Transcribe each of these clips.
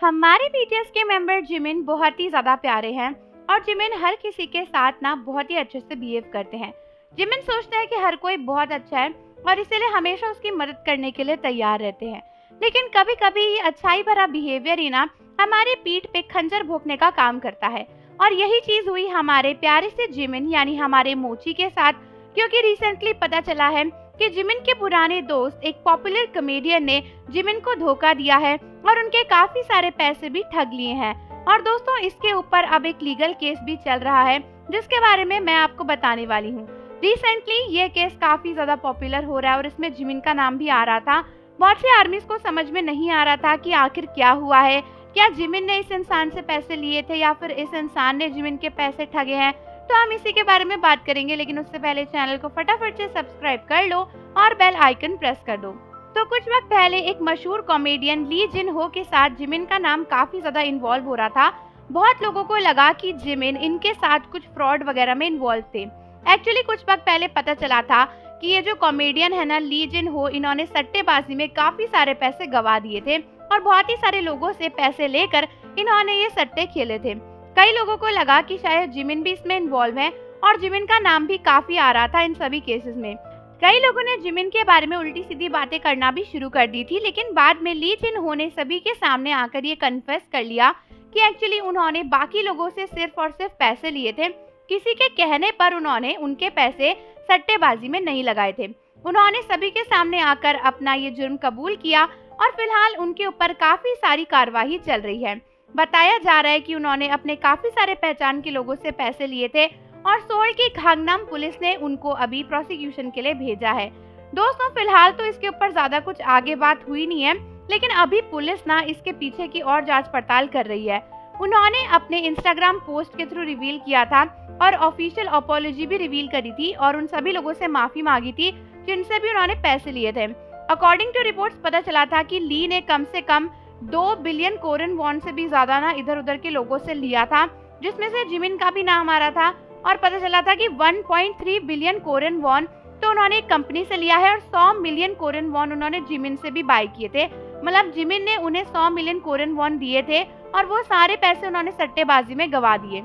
हमारे बीटीएस के member Jimin बहुत ही ज्यादा प्यारे हैं और जिमिन हर किसी के साथ ना बहुत ही अच्छे से बिहेव करते हैं। जिमिन सोचता है कि हर कोई बहुत अच्छा है और इसीलिए हमेशा उसकी मदद करने के लिए तैयार रहते हैं। लेकिन कभी कभी ये अच्छाई भरा बिहेवियर ही ना हमारी पीठ पे खंजर भोंकने का काम करता है। और यही चीज हुई हमारे प्यारे से जिमिन यानी हमारे मोची के साथ, क्योंकि रिसेंटली पता चला है कि जिमिन के पुराने दोस्त एक पॉपुलर कॉमेडियन ने जिमिन को धोखा दिया है और उनके काफी सारे पैसे भी ठग लिए हैं। और दोस्तों, इसके ऊपर अब एक लीगल केस भी चल रहा है जिसके बारे में मैं आपको बताने वाली हूँ। रिसेंटली ये केस काफी ज्यादा पॉपुलर हो रहा है और इसमें जिमिन का नाम भी आ रहा था। बहुत से आर्मीज को समझ में नहीं आ रहा था कि आखिर क्या हुआ है, क्या जिमिन ने इस इंसान से पैसे लिए थे या फिर इस इंसान ने जिमिन के पैसे ठगे हैं। तो हम इसी के बारे में बात करेंगे, लेकिन उससे पहले चैनल को फटाफट से सब्सक्राइब कर लो और बेल आइकन प्रेस कर दो। तो कुछ वक्त पहले एक मशहूर कॉमेडियन ली जिन हो के साथ जिमिन का नाम काफी ज्यादा इन्वॉल्व हो रहा था। बहुत लोगों को लगा कि जिमिन इनके साथ कुछ फ्रॉड वगैरह में इन्वॉल्व थे। एक्चुअली कुछ वक्त पहले पता चला था कि ये जो कॉमेडियन है ना ली जिन हो, इन्होंने सट्टेबाजी में काफी सारे पैसे गवा दिए थे और बहुत ही सारे लोगों से पैसे लेकर इन्होंने ये सट्टे खेले थे। कई लोगों को लगा कि शायद जिमिन भी इसमें इन्वॉल्व है और जिमिन का नाम भी काफी आ रहा था इन सभी केसेस में। कई लोगों ने जिमिन के बारे में उल्टी सीधी बातें करना भी शुरू कर दी थी, लेकिन बाद में ली जिन हो ने सभी के सामने आकर ये कन्फेस कर लिया कि एक्चुअली उन्होंने बाकी लोगों से सिर्फ और सिर्फ पैसे लिए थे। किसी के कहने पर उन्होंने उनके पैसे सट्टेबाजी में नहीं लगाए थे। उन्होंने सभी के सामने आकर अपना ये जुर्म कबूल किया और फिलहाल उनके ऊपर काफी सारी कार्यवाही चल रही है। बताया जा रहा है कि उन्होंने अपने काफी सारे पहचान के लोगों से पैसे लिए थे और सोल की खांगनाम पुलिस ने उनको अभी प्रोसिक्यूशन के लिए भेजा है। दोस्तों, फिलहाल तो इसके ऊपर ज्यादा कुछ आगे बात हुई नहीं है, लेकिन अभी पुलिस ना इसके पीछे की और जांच पड़ताल कर रही है। उन्होंने अपने इंस्टाग्राम पोस्ट के थ्रू रिवील किया था और ऑफिशियल अपॉलॉजी भी रिवील करी थी और उन सभी लोगों से माफी मांगी थी जिनसे भी उन्होंने पैसे लिए थे। अकॉर्डिंग टू रिपोर्ट्स पता चला था कि ली ने कम से कम 2 बिलियन कोरियन वॉन से भी ज्यादा ना इधर उधर के लोगों से लिया था, जिसमें से जिमिन का भी नाम आ रहा था। और पता चला था कि 1.3 बिलियन कोरियन वॉन तो उन्होंने एक कंपनी से लिया है और 100 मिलियन कोरियन वॉन उन्होंने जिमिन से भी बाय किए थे। मतलब जिमिन ने उन्हें 100 मिलियन कोरियन वॉन दिए थे और वो सारे पैसे उन्होंने सट्टेबाजी में गवा दिए।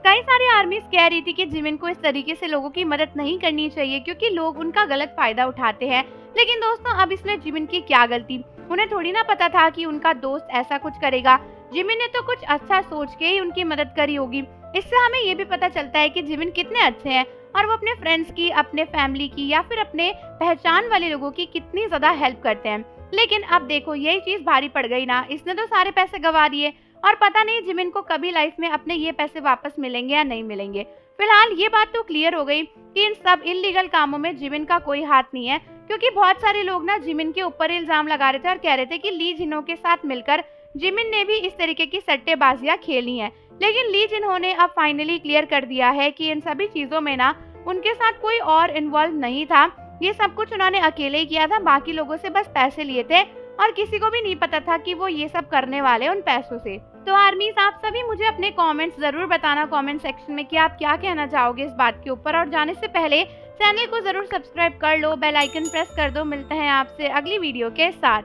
कई सारी आर्मीज कह रही थी कि जिमिन को इस तरीके से लोगों की मदद नहीं करनी चाहिए क्योंकि लोग उनका गलत फायदा उठाते हैं। लेकिन दोस्तों, अब इसमें जिमिन की क्या गलती? उन्हें थोड़ी ना पता था कि उनका दोस्त ऐसा कुछ करेगा। जिमिन ने तो कुछ अच्छा सोच के ही उनकी मदद करी होगी। इससे हमें ये भी पता चलता है कि जिमिन कितने अच्छे हैं और वो अपने फ्रेंड्स की, अपने फैमिली की या फिर अपने पहचान वाले लोगों की कितनी ज्यादा हेल्प करते हैं। लेकिन अब देखो, यही चीज भारी पड़ गई ना, इसने तो सारे पैसे गवा दिए और पता नहीं जिमिन को कभी लाइफ में अपने ये पैसे वापस मिलेंगे या नहीं मिलेंगे। फिलहाल ये बात तो क्लियर हो गई कि इन सब इल्लीगल कामों में जिमिन का कोई हाथ नहीं है, क्योंकि बहुत सारे लोग ना जिमिन के ऊपर इल्जाम लगा रहे थे और कह रहे थे कि ली जिन्हो के साथ मिलकर जिमिन ने भी इस तरीके की सट्टेबाजियां खेली हैं। लेकिन ली जिन्हो ने अब फाइनली क्लियर कर दिया है कि इन सभी चीजों में ना उनके साथ कोई और इन्वॉल्व नहीं था। ये सब कुछ उन्होंने अकेले ही किया था, बाकी लोगों से बस पैसे लिए थे और किसी को भी नहीं पता था कि वो ये सब करने वाले उन पैसों से। तो आर्मीज, आप सभी मुझे अपने कमेंट्स जरूर बताना कमेंट सेक्शन में कि आप क्या कहना चाहोगे इस बात के ऊपर। और जाने से पहले चैनल को जरूर सब्सक्राइब कर लो, बेल आइकन प्रेस कर दो। मिलते हैं आपसे अगली वीडियो के साथ।